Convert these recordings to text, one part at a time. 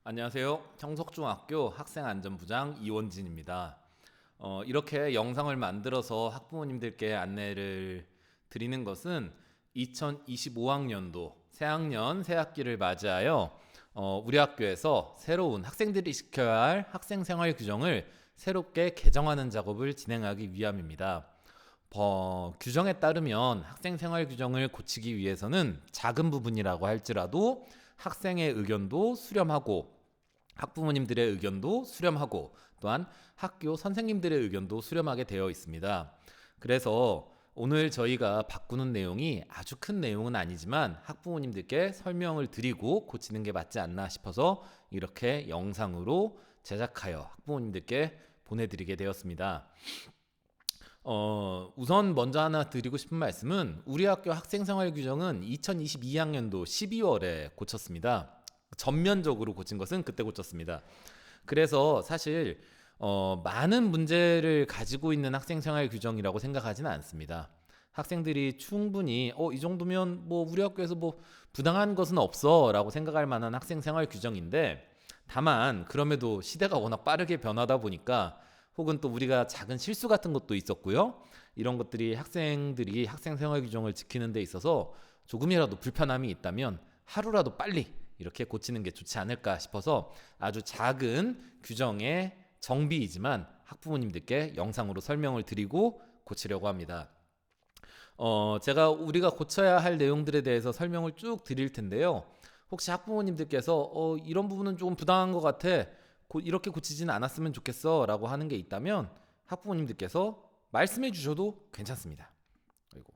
안녕하세요. 청석중학교 학생안전부장 이원진입니다. 이렇게 영상을 만들어서 학부모님들께 안내를 드리는 것은 2025학년도 새학년 새학기를 맞이하여 우리 학교에서 새로운 학생들이 지켜야 할 학생생활 규정을 새롭게 개정하는 작업을 진행하기 위함입니다. 규정에 따르면 학생생활 규정을 고치기 위해서는 작은 부분이라고 할지라도 학생의 의견도 수렴하고 학부모님들의 의견도 수렴하고 또한 학교 선생님들의 의견도 수렴하게 되어 있습니다. 그래서 오늘 저희가 바꾸는 내용이 아주 큰 내용은 아니지만 학부모님들께 설명을 드리고 고치는 게 맞지 않나 싶어서 이렇게 영상으로 제작하여 학부모님들께 보내드리게 되었습니다. 우선 먼저 하나 드리고 싶은 말씀은 우리 학교 학생생활 규정은 2022학년도 12월에 고쳤습니다. 전면적으로 고친 것은 그때 고쳤습니다. 그래서 사실 많은 문제를 가지고 있는 학생생활 규정이라고 생각하지는 않습니다. 학생들이 충분히 이 정도면 뭐 우리 학교에서 뭐 부당한 것은 없어 라고 생각할 만한 학생생활 규정인데, 다만 그럼에도 시대가 워낙 빠르게 변하다 보니까 혹은 또 우리가 작은 실수 같은 것도 있었고요. 이런 것들이 학생들이 학생생활 규정을 지키는 데 있어서 조금이라도 불편함이 있다면 하루라도 빨리 이렇게 고치는 게 좋지 않을까 싶어서 아주 작은 규정의 정비이지만 학부모님들께 영상으로 설명을 드리고 고치려고 합니다. 제가 우리가 고쳐야 할 내용들에 대해서 설명을 쭉 드릴 텐데요. 혹시 학부모님들께서 이런 부분은 조금 부당한 것 같아, 이렇게 고치지는 않았으면 좋겠어 라고 하는 게 있다면 학부모님들께서 말씀해 주셔도 괜찮습니다. 아이고,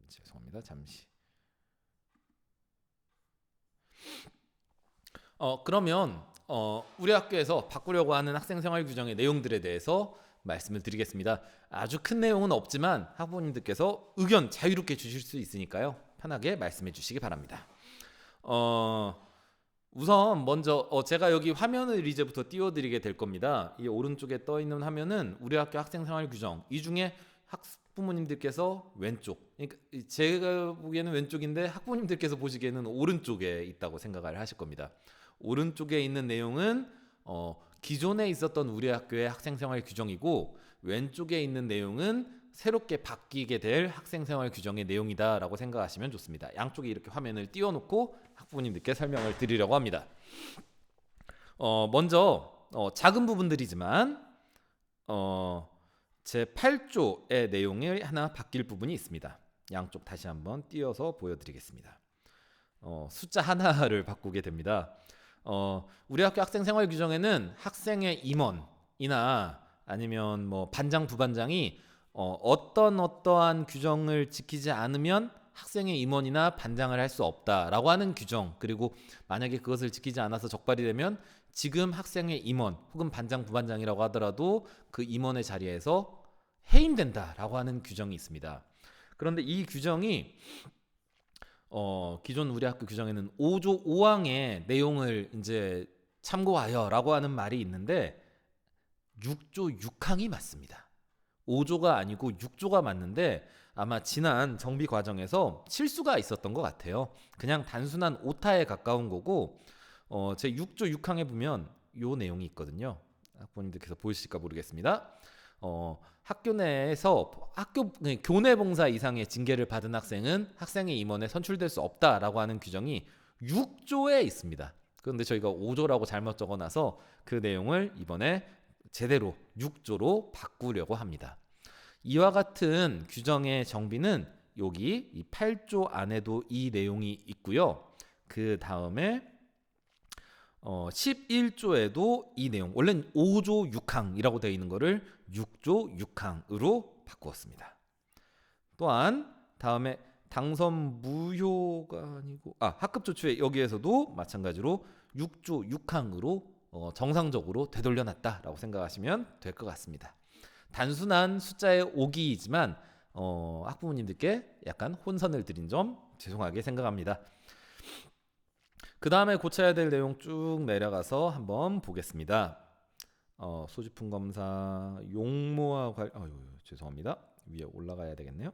죄송합니다. 잠시. 그러면 우리 학교에서 바꾸려고 하는 학생생활 규정의 내용들에 대해서 말씀을 드리겠습니다. 아주 큰 내용은 없지만 학부모님들께서 의견 자유롭게 주실 수 있으니까요. 편하게 말씀해 주시기 바랍니다. 우선 먼저 제가 여기 화면을 이제부터 띄워드리게 될 겁니다. 이 오른쪽에 떠 있는 화면은 우리 학교 학생생활 규정. 이 중에 학부모님들께서 왼쪽, 그러니까 제가 보기에는 왼쪽인데 학부모님들께서 보시기에는 오른쪽에 있다고 생각을 하실 겁니다. 오른쪽에 있는 내용은 기존에 있었던 우리 학교의 학생생활 규정이고, 왼쪽에 있는 내용은 새롭게 바뀌게 될 학생생활 규정의 내용이다라고 생각하시면 좋습니다. 양쪽에 이렇게 화면을 띄워놓고 학부모님들께 설명을 드리려고 합니다. 먼저 작은 부분들이지만 제 8조의 내용이 하나 바뀔 부분이 있습니다. 양쪽 다시 한번 띄워서 보여드리겠습니다. 숫자 하나를 바꾸게 됩니다. 우리 학교 학생생활 규정에는 학생의 임원이나 아니면 뭐 반장 부반장이 어떠한 규정을 지키지 않으면 학생의 임원이나 반장을 할 수 없다라고 하는 규정, 그리고 만약에 그것을 지키지 않아서 적발이 되면 지금 학생의 임원 혹은 반장 부반장이라고 하더라도 그 임원의 자리에서 해임된다라고 하는 규정이 있습니다. 그런데 이 규정이 기존 우리 학교 규정에는 5조 5항의 내용을 이제 참고하여라고 하는 말이 있는데 6조 6항이 맞습니다. 5조가 아니고 6조가 맞는데 아마 지난 정비 과정에서 실수가 있었던 것 같아요. 그냥 단순한 오타에 가까운 거고, 제 6조 6항에 보면 요 내용이 있거든요. 학부모님들께서 보이실까 모르겠습니다. 학교 내에서 교내 봉사 이상의 징계를 받은 학생은 학생의 임원에 선출될 수 없다라고 하는 규정이 6조에 있습니다. 그런데 저희가 5조라고 잘못 적어놔서 그 내용을 이번에 제대로 6조로 바꾸려고 합니다. 이와 같은 규정의 정비는 여기 이 8조 안에도 이 내용이 있고요. 그 다음에 11조에도 이 내용, 원래는 5조 6항이라고 되어 있는 거를 6조 6항으로 바꾸었습니다. 또한 다음에 당선 무효가 아니고 학급 조치회, 여기에서도 마찬가지로 6조 6항으로 정상적으로 되돌려놨다라고 생각하시면 될 것 같습니다. 단순한 숫자의 오기이지만 학부모님들께 약간 혼선을 드린 점 죄송하게 생각합니다. 그 다음에 고쳐야 될 내용 쭉 내려가서 한번 보겠습니다. 소지품 검사, 용모와 죄송합니다. 위에 올라가야 되겠네요.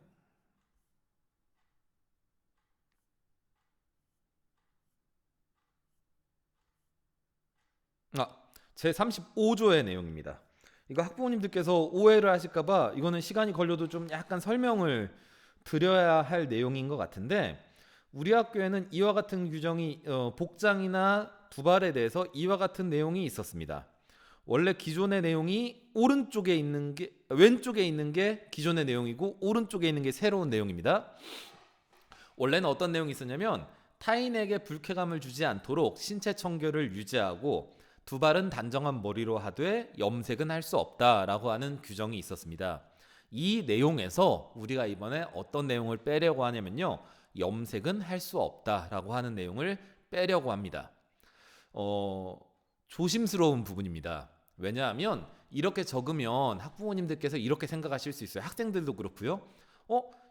제 35조의 내용입니다. 이거 학부모님들께서 오해를 하실까봐 이거는 시간이 걸려도 좀 약간 설명을 드려야 할 내용인 것 같은데, 우리 학교에는 이와 같은 규정이 복장이나 두발에 대해서 이와 같은 내용이 있었습니다. 원래 기존의 내용이 왼쪽에 있는 게 기존의 내용이고 오른쪽에 있는 게 새로운 내용입니다. 원래는 어떤 내용이 있었냐면, 타인에게 불쾌감을 주지 않도록 신체 청결을 유지하고 두발은 단정한 머리로 하되 염색은 할 수 없다라고 하는 규정이 있었습니다. 이 내용에서 우리가 이번에 어떤 내용을 빼려고 하냐면요, 염색은 할 수 없다라고 하는 내용을 빼려고 합니다. 조심스러운 부분입니다. 왜냐하면 이렇게 적으면 학부모님들께서 이렇게 생각하실 수 있어요. 학생들도 그렇고요.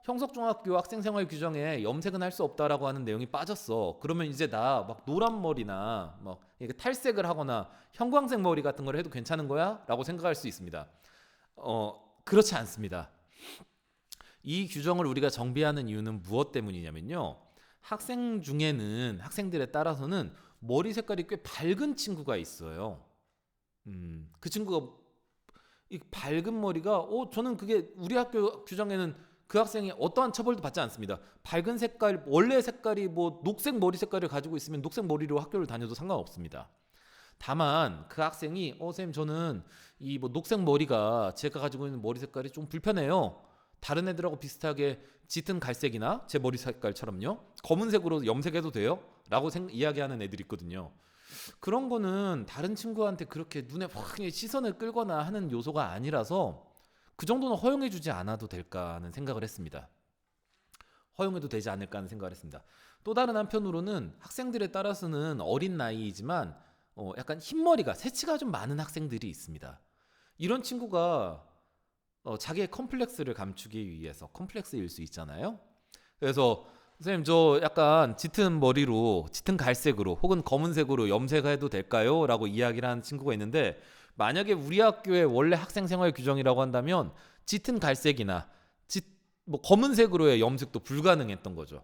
형석중학교 학생생활 규정에 염색은 할 수 없다라고 하는 내용이 빠졌어. 그러면 이제 나 막 노란 머리나 막 이렇게 탈색을 하거나 형광색 머리 같은 걸 해도 괜찮은 거야? 라고 생각할 수 있습니다. 그렇지 않습니다. 이 규정을 우리가 정비하는 이유는 무엇 때문이냐면요, 학생들에 따라서는 머리 색깔이 꽤 밝은 친구가 있어요. 그 친구가 이 밝은 머리가 저는 그게 우리 학교 규정에는 그 학생이 어떠한 처벌도 받지 않습니다. 밝은 색깔, 원래 색깔이 뭐 녹색 머리 색깔을 가지고 있으면 녹색 머리로 학교를 다녀도 상관없습니다. 다만 그 학생이 선생님 저는 이 뭐 녹색 머리가 제가 가지고 있는 머리 색깔이 좀 불편해요. 다른 애들하고 비슷하게 짙은 갈색이나 제 머리 색깔처럼요, 검은색으로 염색해도 돼요? 라고 이야기하는 애들이 있거든요. 그런 거는 다른 친구한테 그렇게 눈에 확 시선을 끌거나 하는 요소가 아니라서 그 정도는 허용해주지 않아도 될까 하는 생각을 했습니다. 허용해도 되지 않을까 하는 생각을 했습니다. 또 다른 한편으로는 학생들에 따라서는 어린 나이이지만 약간 흰머리가 새치가 좀 많은 학생들이 있습니다. 이런 친구가 자기의 컴플렉스를 감추기 위해서, 컴플렉스일 수 있잖아요. 그래서 선생님 저 약간 짙은 머리로, 짙은 갈색으로 혹은 검은색으로 염색해도 될까요? 라고 이야기를 하는 친구가 있는데, 만약에 우리 학교의 원래 학생생활 규정이라고 한다면 짙은 갈색이나 검은색으로의 염색도 불가능했던 거죠.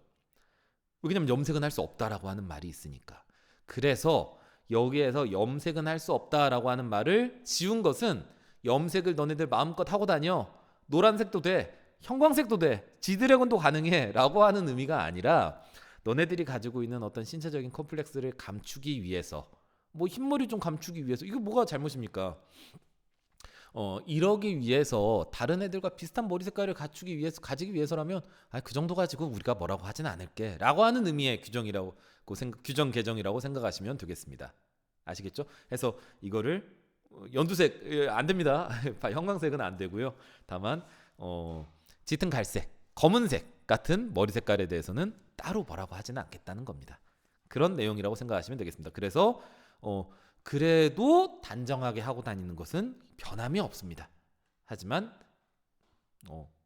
왜냐면 염색은 할 수 없다라고 하는 말이 있으니까. 그래서 여기에서 염색은 할 수 없다라고 하는 말을 지운 것은, 염색을 너네들 마음껏 하고 다녀, 노란색도 돼, 형광색도 돼, 지드래곤도 가능해 라고 하는 의미가 아니라, 너네들이 가지고 있는 어떤 신체적인 컴플렉스를 감추기 위해서, 뭐 흰머리 좀 감추기 위해서, 이거 뭐가 잘못입니까? 이러기 위해서, 다른 애들과 비슷한 머리 색깔을 가지기 위해서라면 그 정도 가지고 우리가 뭐라고 하진 않을게 라고 하는 의미의 규정 개정이라고 생각하시면 되겠습니다. 아시겠죠? 그래서 이거를 연두색 안 됩니다. 형광색은 안 되고요. 다만 짙은 갈색, 검은색 같은 머리 색깔에 대해서는 따로 뭐라고 하지는 않겠다는 겁니다. 그런 내용이라고 생각하시면 되겠습니다. 그래서 그래도 단정하게 하고 다니는 것은 변함이 없습니다. 하지만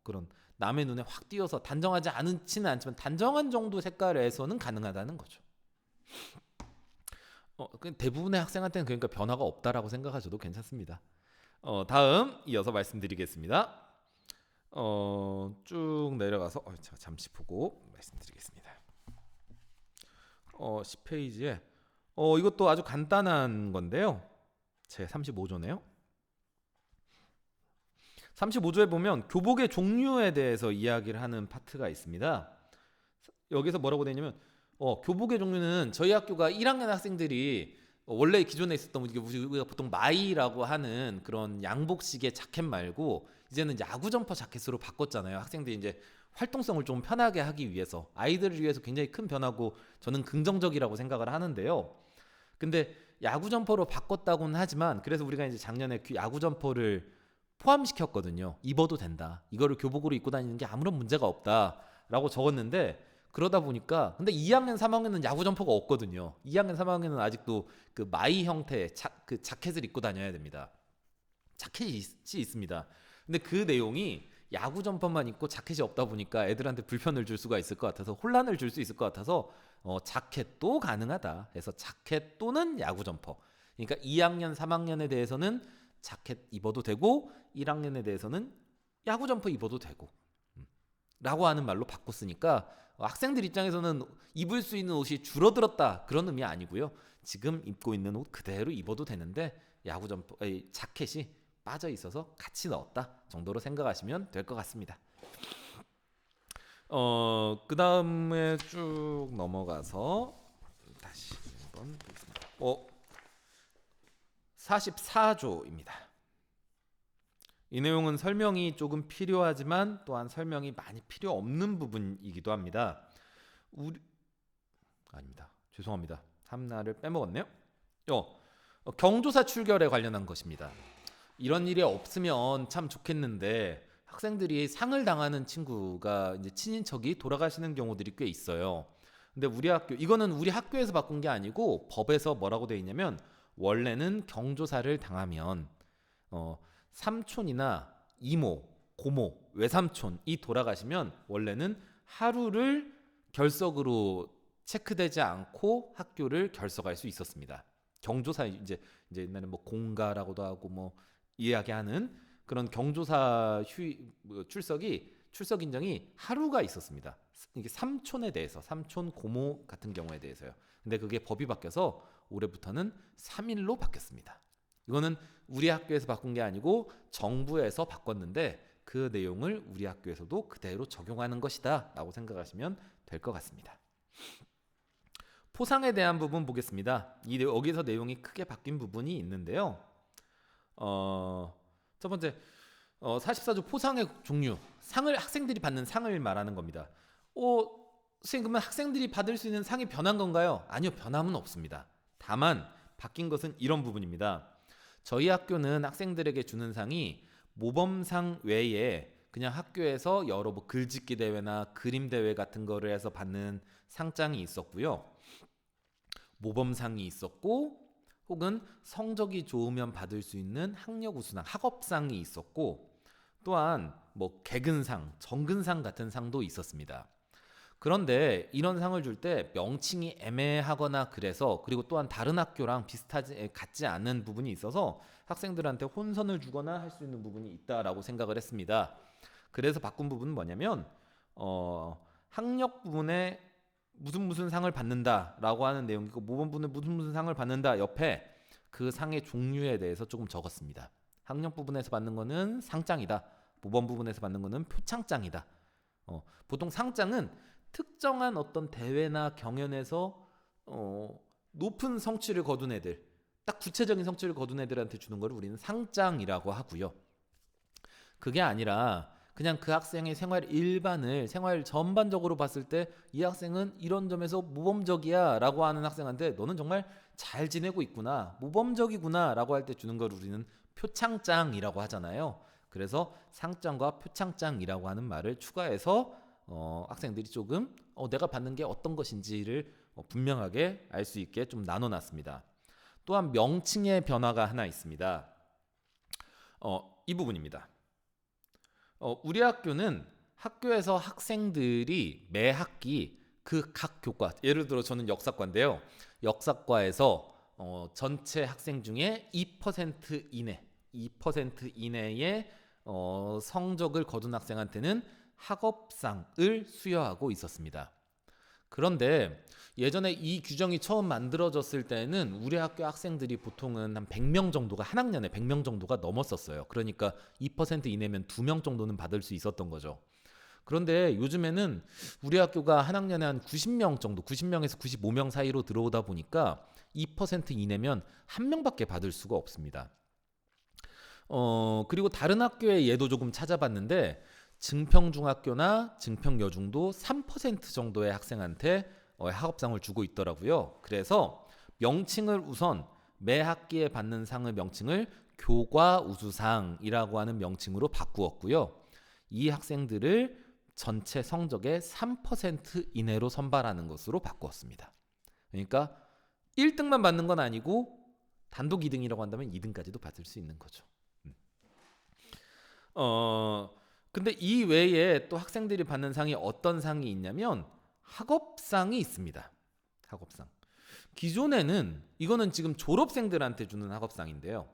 그런 남의 눈에 확 띄어서 단정하지 않지는 않지만 단정한 정도 색깔에서는 가능하다는 거죠. 대부분의 학생한테는 그러니까 변화가 없다라고 생각하셔도 괜찮습니다. 다음 이어서 말씀드리겠습니다. 쭉 내려가서 잠시 보고 말씀드리겠습니다. 10페이지에 이것도 아주 간단한 건데요. 제 35조네요. 35조에 보면 교복의 종류에 대해서 이야기를 하는 파트가 있습니다. 여기서 뭐라고 되어 있냐면, 교복의 종류는 저희 학교가 1학년 학생들이 원래 기존에 있었던 우리가 보통 마이라고 하는 그런 양복식의 자켓 말고 이제는 야구 점퍼 자켓으로 바꿨잖아요. 학생들이 이제 활동성을 좀 편하게 하기 위해서, 아이들을 위해서 굉장히 큰 변화고 저는 긍정적이라고 생각을 하는데요. 근데 야구 점퍼로 바꿨다고는 하지만, 그래서 우리가 이제 작년에 야구 점퍼를 포함시켰거든요. 입어도 된다, 이거를 교복으로 입고 다니는 게 아무런 문제가 없다라고 적었는데, 그러다 보니까 근데 2학년 3학년은 야구 점퍼가 없거든요. 2학년 3학년은 아직도 그 마이 형태의 그 자켓을 입고 다녀야 됩니다. 자켓이 있습니다. 근데 그 내용이 야구 점퍼만 입고 자켓이 없다 보니까 애들한테 불편을 줄 수가 있을 것 같아서, 혼란을 줄 수 있을 것 같아서 자켓도 가능하다 해서 자켓 또는 야구 점퍼, 그러니까 2학년 3학년에 대해서는 자켓 입어도 되고 1학년에 대해서는 야구 점퍼 입어도 되고 라고 하는 말로 바꿨으니까, 학생들 입장에서는 입을 수 있는 옷이 줄어들었다 그런 의미 아니고요. 지금 입고 있는 옷 그대로 입어도 되는데 야구 점퍼, 자켓이 빠져 있어서 같이 넣었다 정도로 생각하시면 될 것 같습니다. 그 다음에 쭉 넘어가서 다시 한번 보겠습니다. 44조입니다. 이 내용은 설명이 조금 필요하지만 또한 설명이 많이 필요 없는 부분이기도 합니다. 아닙니다. 죄송합니다. 하나를 빼먹었네요. 경조사 출결에 관련한 것입니다. 이런 일이 없으면 참 좋겠는데 학생들이 상을 당하는 친구가 이제 친인척이 돌아가시는 경우들이 꽤 있어요. 근데 이거는 우리 학교에서 바꾼 게 아니고 법에서 뭐라고 되어 있냐면 원래는 경조사를 당하면 삼촌이나 이모, 고모, 외삼촌이 돌아가시면 원래는 하루를 결석으로 체크되지 않고 학교를 결석할 수 있었습니다. 경조사 이제 옛날에 뭐 공가라고도 하고 뭐 이야기하는 그런 경조사 출석 인정이 하루가 있었습니다. 이게 삼촌에 대해서 삼촌 고모 같은 경우에 대해서요. 근데 그게 법이 바뀌어서 올해부터는 3일로 바뀌었습니다. 이거는 우리 학교에서 바꾼 게 아니고 정부에서 바꿨는데 그 내용을 우리 학교에서도 그대로 적용하는 것이다 라고 생각하시면 될 것 같습니다. 포상에 대한 부분 보겠습니다. 여기서 내용이 크게 바뀐 부분이 있는데요. 첫 번째 44조 포상의 종류, 학생들이 받는 상을 말하는 겁니다. 선생님 그러면 학생들이 받을 수 있는 상이 변한 건가요? 아니요, 변함은 없습니다. 다만 바뀐 것은 이런 부분입니다. 저희 학교는 학생들에게 주는 상이 모범상 외에 그냥 학교에서 여러 뭐 글짓기 대회나 그림 대회 같은 거를 해서 받는 상장이 있었고요. 모범상이 있었고 혹은 성적이 좋으면 받을 수 있는 학력 우수상, 학업상이 있었고 또한 뭐 개근상, 정근상 같은 상도 있었습니다. 그런데 이런 상을 줄 때 명칭이 애매하거나 그리고 또한 다른 학교랑 같지 않은 부분이 있어서 학생들한테 혼선을 주거나 할 수 있는 부분이 있다라고 생각을 했습니다. 그래서 바꾼 부분은 뭐냐면 학력 부분에 무슨 상을 받는다라고 하는 내용이고 모범부는 무슨 상을 받는다 옆에 그 상의 종류에 대해서 조금 적었습니다. 학력 부분에서 받는 거는 상장이다. 모범 부분에서 받는 거는 표창장이다. 보통 상장은 특정한 어떤 대회나 경연에서 높은 성취를 거둔 애들, 딱 구체적인 성취를 거둔 애들한테 주는 걸 우리는 상장이라고 하고요. 그게 아니라 그냥 그 학생의 생활 전반적으로 봤을 때 이 학생은 이런 점에서 모범적이야 라고 하는 학생한테 너는 정말 잘 지내고 있구나, 모범적이구나 라고 할 때 주는 걸 우리는 표창장이라고 하잖아요. 그래서 상장과 표창장이라고 하는 말을 추가해서 학생들이 조금 내가 받는 게 어떤 것인지를 분명하게 알 수 있게 좀 나눠놨습니다. 또한 명칭의 변화가 하나 있습니다. 이 부분입니다. 우리 학교는 학교에서 학생들이 매 학기 그 각 교과, 예를 들어 저는 역사과인데요. 역사과에서 전체 학생 중에 2% 이내의 성적을 거둔 학생한테는 학업상을 수여하고 있었습니다. 그런데 예전에 이 규정이 처음 만들어졌을 때는 우리 학교 학생들이 보통은 한 100명 정도가 한 학년에 100명 정도가 넘었었어요. 그러니까 2% 이내면 2명 정도는 받을 수 있었던 거죠. 그런데 요즘에는 우리 학교가 한 학년에 한 90명 정도, 90명에서 95명 사이로 들어오다 보니까 2% 이내면 한 명밖에 받을 수가 없습니다. 그리고 다른 학교의 예도 조금 찾아봤는데 증평중학교나 증평여중도 3% 정도의 학생한테 학업상을 주고 있더라고요. 그래서 명칭을 우선 매 학기에 받는 상의 명칭을 교과우수상이라고 하는 명칭으로 바꾸었고요. 이 학생들을 전체 성적의 3% 이내로 선발하는 것으로 바꾸었습니다. 그러니까 1등만 받는 건 아니고 단독 2등이라고 한다면 2등까지도 받을 수 있는 거죠. 근데 이 외에 또 학생들이 받는 상이 어떤 상이 있냐면 학업상이 있습니다. 학업상. 기존에는 이거는 지금 졸업생들한테 주는 학업상인데요.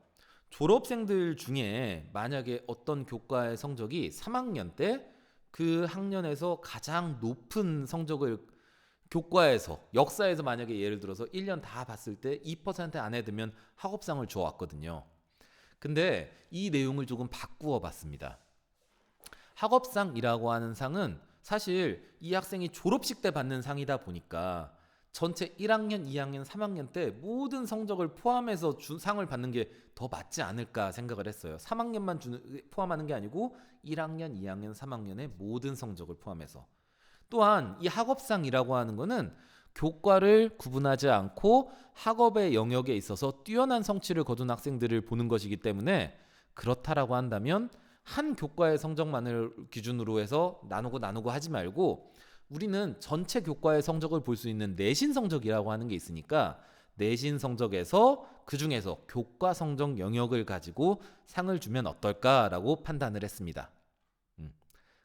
졸업생들 중에 만약에 어떤 교과의 성적이 3학년 때 그 학년에서 가장 높은 성적을 교과에서 역사에서 만약에 예를 들어서 1년 다 봤을 때 2% 안에 들면 학업상을 주어왔거든요. 근데 이 내용을 조금 바꾸어 봤습니다. 학업상이라고 하는 상은 사실 이 학생이 졸업식 때 받는 상이다 보니까 전체 1학년, 2학년, 3학년 때 모든 성적을 포함해서 상을 받는 게 더 맞지 않을까 생각을 했어요. 3학년만 포함하는 게 아니고 1학년, 2학년, 3학년의 모든 성적을 포함해서. 또한 이 학업상이라고 하는 거는 교과를 구분하지 않고 학업의 영역에 있어서 뛰어난 성취를 거둔 학생들을 보는 것이기 때문에 그렇다라고 한다면 한 교과의 성적만을 기준으로 해서 나누고 하지 말고 우리는 전체 교과의 성적을 볼 수 있는 내신 성적이라고 하는 게 있으니까 내신 성적에서 그 중에서 교과 성적 영역을 가지고 상을 주면 어떨까라고 판단을 했습니다.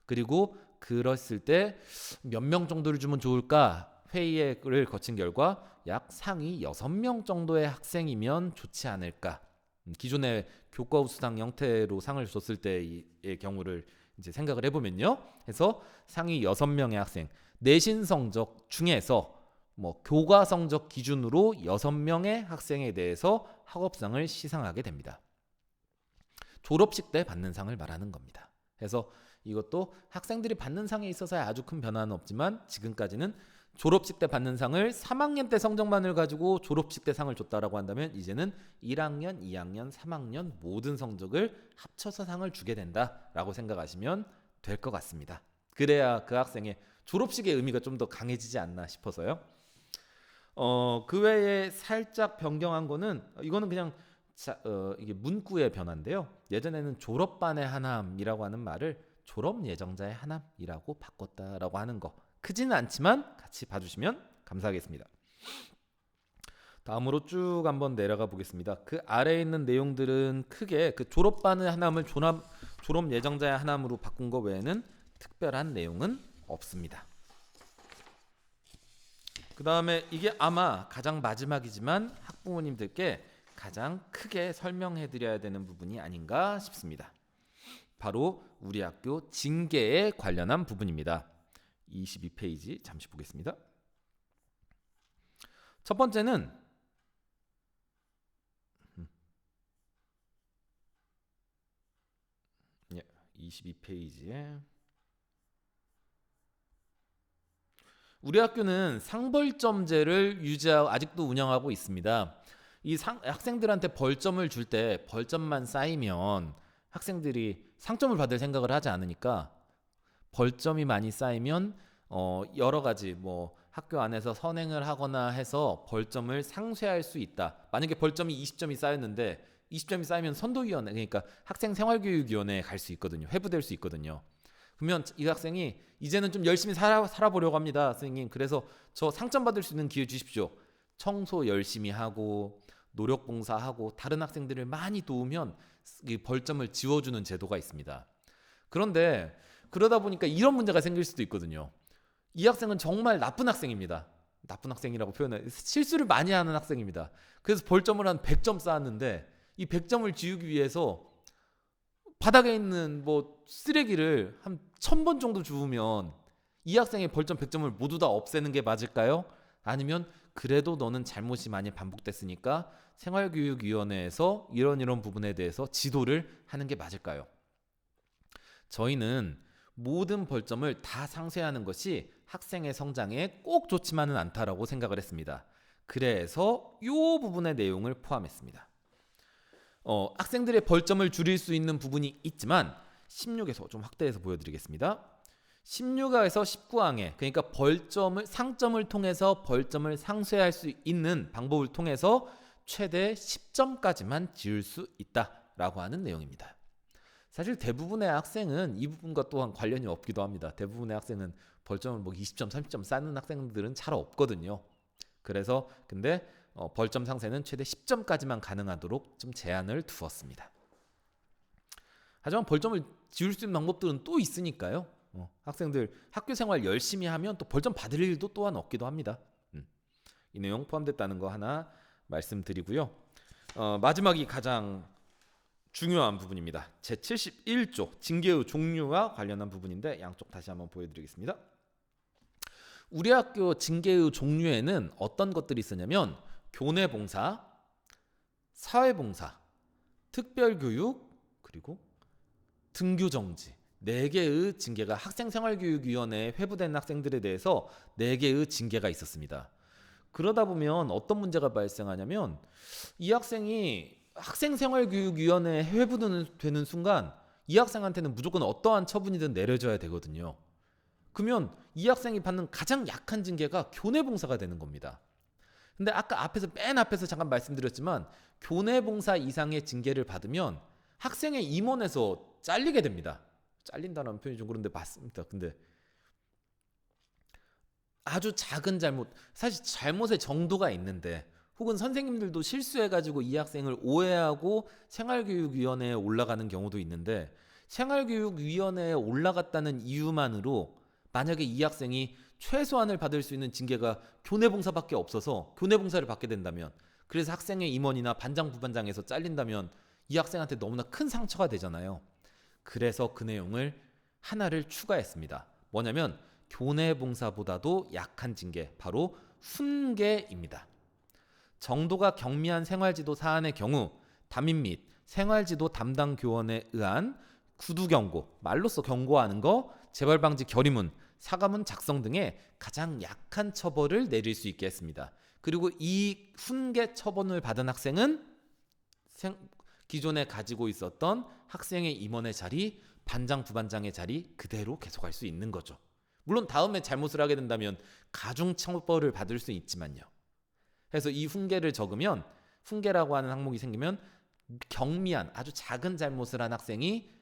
그리고 그랬을 때 몇 명 정도를 주면 좋을까 회의를 거친 결과 약 상위 6명 정도의 학생이면 좋지 않을까. 기존의 교과 우수상 형태로 상을 줬을 때의 경우를 이제 생각을 해보면요. 해서 상위 6명의 학생, 내신 성적 중에서 뭐 교과 성적 기준으로 6명의 학생에 대해서 학업상을 시상하게 됩니다. 졸업식 때 받는 상을 말하는 겁니다. 그래서 이것도 학생들이 받는 상에 있어서 아주 큰 변화는 없지만 지금까지는 졸업식 때 받는 상을 3학년 때 성적만을 가지고 졸업식 때 상을 줬다라고 한다면 이제는 1학년, 2학년, 3학년 모든 성적을 합쳐서 상을 주게 된다라고 생각하시면 될 것 같습니다. 그래야 그 학생의 졸업식의 의미가 좀 더 강해지지 않나 싶어서요. 그 외에 살짝 변경한 거는 이거는 그냥 이게 문구의 변화인데요. 예전에는 졸업반의 하남이라고 하는 말을 졸업 예정자의 하남이라고 바꿨다라고 하는 거 크지는 않지만 같이 봐주시면 감사하겠습니다. 다음으로 쭉 한번 내려가 보겠습니다. 그 아래에 있는 내용들은 크게 그 졸업반의 하남을 졸업 예정자의 하남으로 바꾼 거 외에는 특별한 내용은 없습니다. 그 다음에 이게 아마 가장 마지막이지만 학부모님들께 가장 크게 설명해 드려야 되는 부분이 아닌가 싶습니다. 바로 우리 학교 징계에 관련한 부분입니다. 22페이지 잠시 보겠습니다. 첫 번째는 22페이지에 우리 학교는 상벌점제를 유지하고 아직도 운영하고 있습니다. 학생들한테 벌점을 줄 때 벌점만 쌓이면 학생들이 상점을 받을 생각을 하지 않으니까 벌점이 많이 쌓이면 여러 가지 뭐 학교 안에서 선행을 하거나 해서 벌점을 상쇄할 수 있다. 만약에 벌점이 20점이 쌓였는데 20점이 쌓이면 선도위원회 그러니까 학생생활교육위원회에 갈 수 있거든요. 회부될 수 있거든요. 그러면 이 학생이 이제는 좀 열심히 살아보려고 합니다. 선생님 그래서 저 상점 받을 수 있는 기회 주십시오. 청소 열심히 하고 노력봉사하고 다른 학생들을 많이 도우면 이 벌점을 지워주는 제도가 있습니다. 그런데 그러다 보니까 이런 문제가 생길 수도 있거든요. 이 학생은 정말 나쁜 학생입니다. 나쁜 학생이라고 표현해 실수를 많이 하는 학생입니다. 그래서 벌점을 한 100점 쌓았는데 이 100점을 지우기 위해서 바닥에 있는 뭐 쓰레기를 한 1000번 정도 주우면 이 학생의 벌점 100점을 모두 다 없애는 게 맞을까요? 아니면 그래도 너는 잘못이 많이 반복됐으니까 생활교육위원회에서 이런 부분에 대해서 지도를 하는 게 맞을까요? 저희는 모든 벌점을 다 상쇄하는 것이 학생의 성장에 꼭 좋지만은 않다라고 생각을 했습니다. 그래서 이 부분의 내용을 포함했습니다. 학생들의 벌점을 줄일 수 있는 부분이 있지만 16에서 좀 확대해서 보여드리겠습니다. 16에서 19항에 그러니까 상점을 통해서 벌점을 상쇄할 수 있는 방법을 통해서 최대 10점까지만 지을 수 있다라고 하는 내용입니다. 사실 대부분의 학생은 이 부분과 또한 관련이 없기도 합니다. 대부분의 학생은 벌점을 뭐 20점, 30점 쌓는 학생들은 잘 없거든요. 그래서 근데 벌점 상세는 최대 10점까지만 가능하도록 좀 제한을 두었습니다. 하지만 벌점을 지울 수 있는 방법들은 또 있으니까요. 학생들 학교 생활 열심히 하면 또 벌점 받을 일도 또한 없기도 합니다. 이 내용 포함됐다는 거 하나 말씀드리고요. 마지막이 가장 중요한 부분입니다. 제71조 징계의 종류와 관련한 부분인데 양쪽 다시 한번 보여드리겠습니다. 우리 학교 징계의 종류에는 어떤 것들이 있었냐면 교내봉사, 사회봉사, 특별교육, 그리고 등교정지 4개의 징계가 학생생활교육위원회에 회부된 학생들에 대해서 4개의 징계가 있었습니다. 그러다 보면 어떤 문제가 발생하냐면 이 학생이 학생생활교육위원회에 회부되는 순간 이 학생한테는 무조건 어떠한 처분이든 내려져야 되거든요. 그러면 이 학생이 받는 가장 약한 징계가 교내봉사가 되는 겁니다. 근데 아까 맨 앞에서 잠깐 말씀드렸지만 교내봉사 이상의 징계를 받으면 학생의 임원에서 잘리게 됩니다. 잘린다는 표현이 좀 그런데 맞습니다. 근데 아주 작은 잘못, 사실 잘못의 정도가 있는데 혹은 선생님들도 실수해가지고 이 학생을 오해하고 생활교육위원회에 올라가는 경우도 있는데 생활교육위원회에 올라갔다는 이유만으로 만약에 이 학생이 최소한을 받을 수 있는 징계가 교내봉사밖에 없어서 교내봉사를 받게 된다면 그래서 학생의 임원이나 반장 부반장에서 잘린다면 이 학생한테 너무나 큰 상처가 되잖아요. 그래서 그 내용을 하나를 추가했습니다. 뭐냐면 교내봉사보다도 약한 징계, 바로 훈계입니다. 정도가 경미한 생활지도 사안의 경우 담임 및 생활지도 담당 교원에 의한 구두경고, 말로써 경고하는 거, 재발방지 결의문, 사과문 작성 등의 가장 약한 처벌을 내릴 수 있게 했습니다. 그리고 이 훈계 처분을 받은 학생은 기존에 가지고 있었던 학생의 임원의 자리, 반장 부반장의 자리 그대로 계속할 수 있는 거죠. 물론 다음에 잘못을 하게 된다면 가중 처벌을 받을 수 있지만요. 그래서 이 훈계를 적으면 훈계라고 하는 항목이 생기면 경미한 아주 작은 잘못을 한 학생이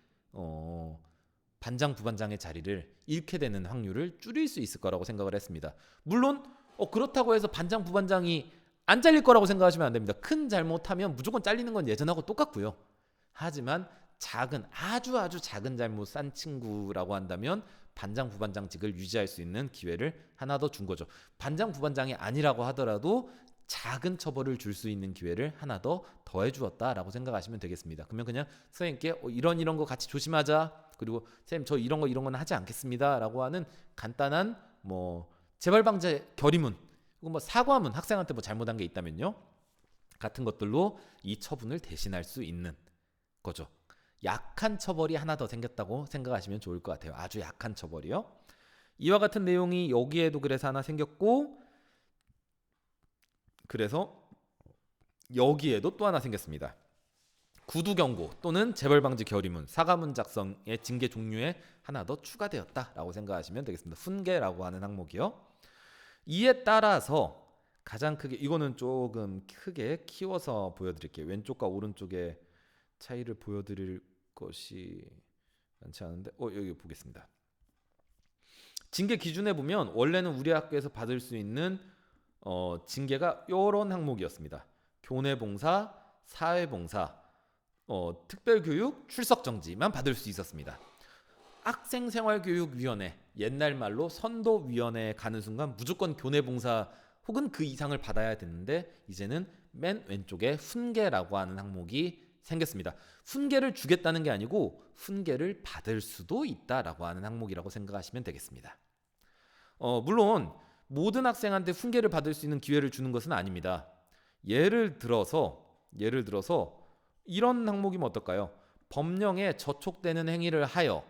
반장 부반장의 자리를 잃게 되는 확률을 줄일 수 있을 거라고 생각을 했습니다. 물론 그렇다고 해서 반장 부반장이 안 잘릴 거라고 생각하시면 안 됩니다. 큰 잘못하면 무조건 잘리는 건 예전하고 똑같고요. 하지만 아주 작은 잘못 한 친구라고 한다면 반장 부반장직을 유지할 수 있는 기회를 하나 더 준 거죠. 반장 부반장이 아니라고 하더라도 작은 처벌을 줄 수 있는 기회를 하나 더 더해 주었다라고 생각하시면 되겠습니다. 그러면 그냥 선생님께 이런 거 같이 조심하자. 그리고 선생님 저 이런 건 하지 않겠습니다라고 하는 간단한 재발방지 결의문 혹은 사과문, 학생한테 잘못한 게 있다면요 같은 것들로 이 처분을 대신할 수 있는 거죠. 약한 처벌이 하나 더 생겼다고 생각하시면 좋을 것 같아요. 아주 약한 처벌이요. 이와 같은 내용이 여기에도 그래서 하나 생겼고, 그래서 여기에도 또 하나 생겼습니다. 구두경고 또는 재벌방지 결의문, 사과문 작성의 징계 종류에 하나 더 추가되었다라고 생각하시면 되겠습니다. 훈계라고 하는 항목이요. 이에 따라서 가장 크게, 이거는 조금 크게 키워서 보여드릴게요. 왼쪽과 오른쪽의 차이를 보여드릴 것이 많지 않은데 여기 보겠습니다. 징계 기준에 보면 원래는 우리 학교에서 받을 수 있는 징계가 이런 항목이었습니다. 교내봉사, 사회봉사, 특별교육, 출석정지만 받을 수 있었습니다. 학생생활교육위원회, 옛날 말로 선도위원회에 가는 순간 무조건 교내봉사 혹은 그 이상을 받아야 되는데 이제는 맨 왼쪽에 훈계라고 하는 항목이 생겼습니다. 훈계를 주겠다는 게 아니고 훈계를 받을 수도 있다라고 하는 항목이라고 생각하시면 되겠습니다. 물론 모든 학생한테 훈계를 받을 수 있는 기회를 주는 것은 아닙니다. 예를 들어서 이런 항목이면 어떨까요? 법령에 저촉되는 행위를 하여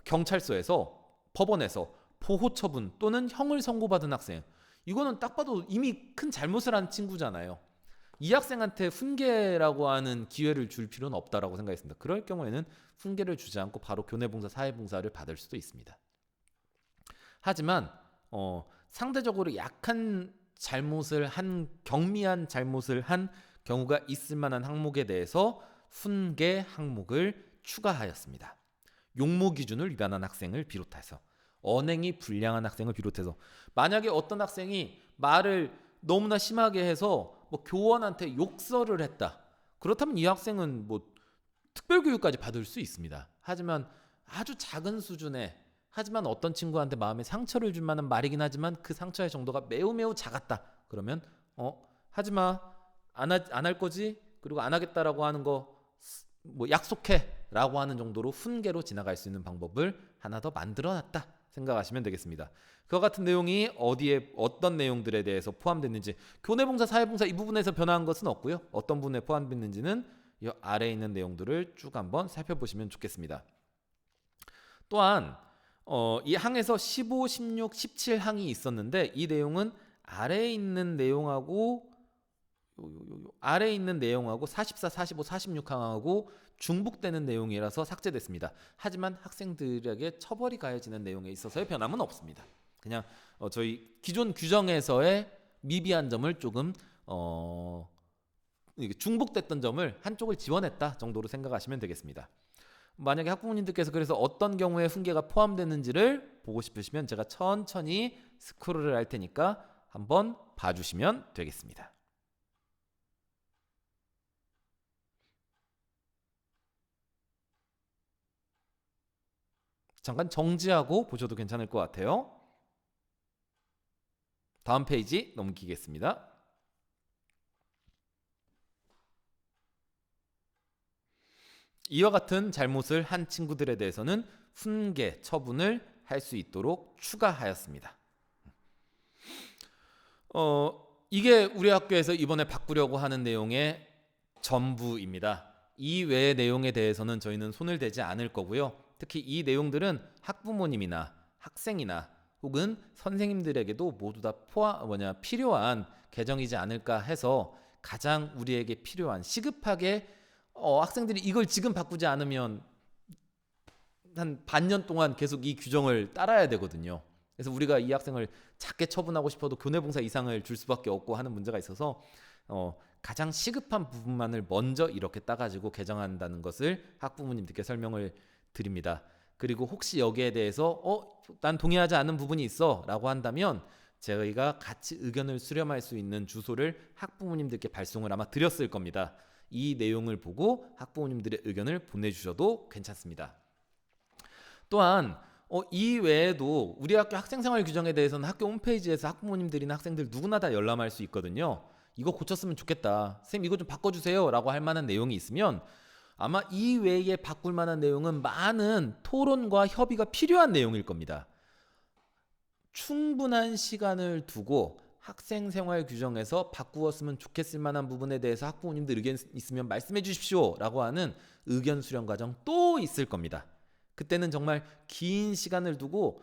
경찰서에서, 법원에서 보호처분 또는 형을 선고받은 학생, 이거는 딱 봐도 이미 큰 잘못을 한 친구잖아요. 이 학생한테 훈계라고 하는 기회를 줄 필요는 없다라고 생각했습니다. 그럴 경우에는 훈계를 주지 않고 바로 교내봉사, 사회봉사를 받을 수도 있습니다. 하지만 상대적으로 약한 잘못을 한, 경미한 잘못을 한 경우가 있을 만한 항목에 대해서 훈계 항목을 추가하였습니다. 용모 기준을 위반한 학생을 비롯해서, 언행이 불량한 학생을 비롯해서, 만약에 어떤 학생이 말을 너무나 심하게 해서 교원한테 욕설을 했다. 그렇다면 이 학생은 특별교육까지 받을 수 있습니다. 하지만 아주 작은 수준의, 하지만 어떤 친구한테 마음에 상처를 줄 만한 말이긴 하지만 그 상처의 정도가 매우 작았다. 그러면 하지마, 안 할 거지? 그리고 안 하겠다라고 하는 거 약속해 라고 하는 정도로 훈계로 지나갈 수 있는 방법을 하나 더 만들어놨다 생각하시면 되겠습니다. 그와 같은 내용이 어디에 어떤 내용들에 대해서 포함됐는지, 교내봉사, 사회봉사 이 부분에서 변화한 것은 없고요. 어떤 부분에 포함됐는지는 이 아래에 있는 내용들을 쭉 한번 살펴보시면 좋겠습니다. 또한 이 항에서 15, 16, 17항이 있었는데 이 내용은 아래에 있는 내용하고 44, 45, 46항하고 중복되는 내용이라서 삭제됐습니다. 하지만 학생들에게 처벌이 가해지는 내용에 있어서의 변함은 없습니다. 그냥 저희 기존 규정에서의 미비한 점을 조금 이게 중복됐던 점을 한쪽을 지원했다 정도로 생각하시면 되겠습니다. 만약에 학부모님들께서 그래서 어떤 경우에 훈계가 포함됐는지를 보고 싶으시면 제가 천천히 스크롤을 할 테니까 한번 봐주시면 되겠습니다. 잠깐 정지하고 보셔도 괜찮을 것 같아요. 다음 페이지 넘기겠습니다. 이와 같은 잘못을 한 친구들에 대해서는 훈계 처분을 할 수 있도록 추가하였습니다. 이게 우리 학교에서 이번에 바꾸려고 하는 내용의 전부입니다. 이 외의 내용에 대해서는 저희는 손을 대지 않을 거고요. 특히 이 내용들은 학부모님이나 학생이나 혹은 선생님들에게도 모두 다 필요한 개정이지 않을까 해서 가장 우리에게 필요한 시급하게 학생들이 이걸 지금 바꾸지 않으면 한 반년 동안 계속 이 규정을 따라야 되거든요. 그래서 우리가 이 학생을 작게 처분하고 싶어도 교내봉사 이상을 줄 수밖에 없고 하는 문제가 있어서 가장 시급한 부분만을 먼저 이렇게 따가지고 개정한다는 것을 학부모님들께 설명을 드립니다. 그리고 혹시 여기에 대해서 난 동의하지 않는 부분이 있어 라고 한다면 저희가 같이 의견을 수렴할 수 있는 주소를 학부모님들께 발송을 아마 드렸을 겁니다. 이 내용을 보고 학부모님들의 의견을 보내주셔도 괜찮습니다. 또한 이 외에도 우리 학교 학생생활 규정에 대해서는 학교 홈페이지에서 학부모님들이나 학생들 누구나 다 열람할 수 있거든요. 이거 고쳤으면 좋겠다. 선생님 이거 좀 바꿔주세요 라고 할 만한 내용이 있으면 아마 이 외에 바꿀 만한 내용은 많은 토론과 협의가 필요한 내용일 겁니다. 충분한 시간을 두고 학생생활 규정에서 바꾸었으면 좋겠을 만한 부분에 대해서 학부모님들 의견 있으면 말씀해 주십시오 라고 하는 의견 수렴 과정 또 있을 겁니다. 그때는 정말 긴 시간을 두고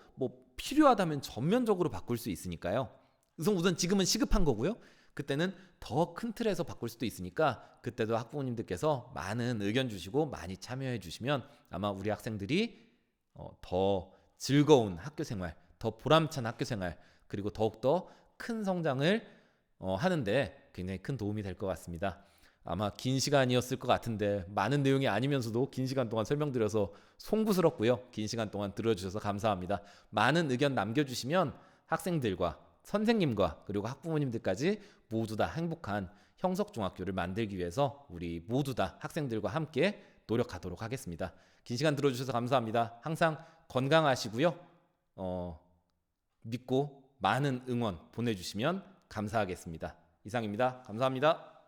필요하다면 전면적으로 바꿀 수 있으니까요. 우선 지금은 시급한 거고요. 그때는 더 큰 틀에서 바꿀 수도 있으니까 그때도 학부모님들께서 많은 의견 주시고 많이 참여해 주시면 아마 우리 학생들이 더 즐거운 학교생활, 더 보람찬 학교생활, 그리고 더욱더 큰 성장을 하는데 굉장히 큰 도움이 될 것 같습니다. 아마 긴 시간이었을 것 같은데 많은 내용이 아니면서도 긴 시간 동안 설명드려서 송구스럽고요. 긴 시간 동안 들어주셔서 감사합니다. 많은 의견 남겨주시면 학생들과 선생님과 그리고 학부모님들까지 모두 다 행복한 형석중학교를 만들기 위해서 우리 모두 다 학생들과 함께 노력하도록 하겠습니다. 긴 시간 들어주셔서 감사합니다. 항상 건강하시고요. 믿고 많은 응원 보내주시면 감사하겠습니다. 이상입니다. 감사합니다.